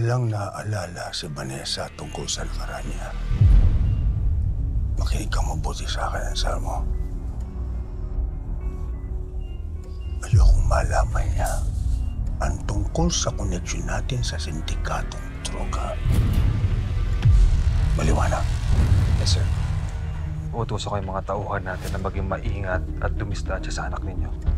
walang naaalala si Vanessa tungkol sa nakaraan niya. Makinig kang mabuti sa akin, Anselmo. Ayokong malaman niya ang tungkol sa koneksyon natin sa sindikatong droga. Maliwanag. Yes, sir. Uutusan ko yung mga tauhan natin na maging maingat at dumistansya sa anak ninyo.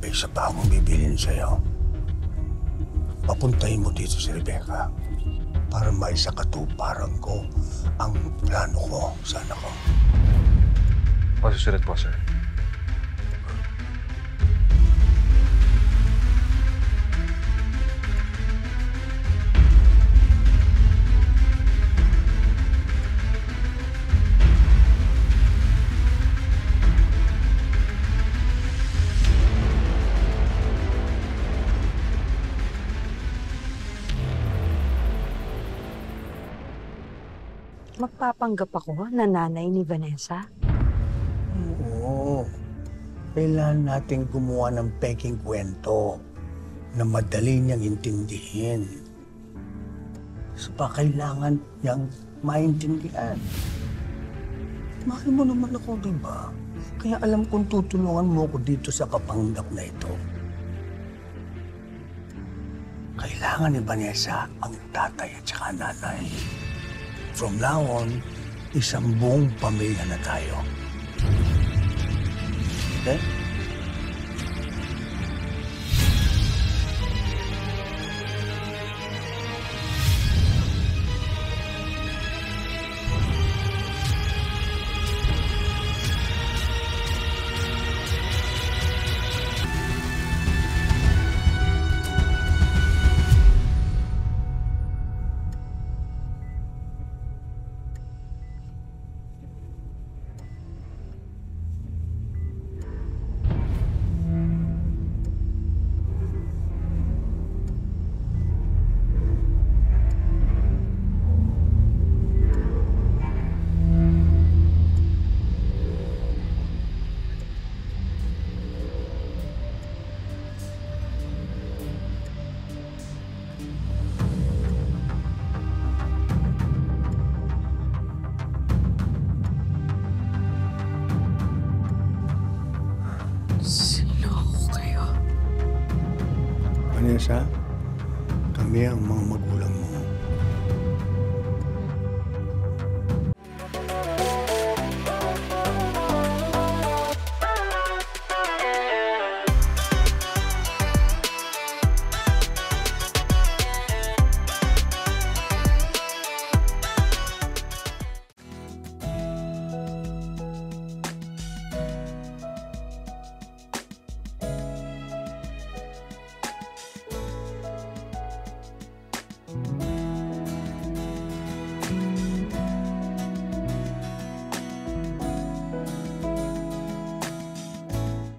May isa pa akong bibilin sa'yo. Papuntahin mo dito si Rebecca para maisakatuparan ko ang plano ko sa anak ko. Pasusunod po, sir. Magpapanggap ako na nanay ni Vanessa. Oo. Kailangan natin gumawa ng peking kwento na madali niyang intindihin. So pa kailangan niyang maintindihan. Mahal mo naman ako, di ba? Kaya alam kong tutulungan mo ko dito sa papanggap na ito. Kailangan ni Vanessa ang tatay at saka nanay. From now on, isang buong pamilya na tayo. Okay? Vanessa, kami ang mga magulang mo.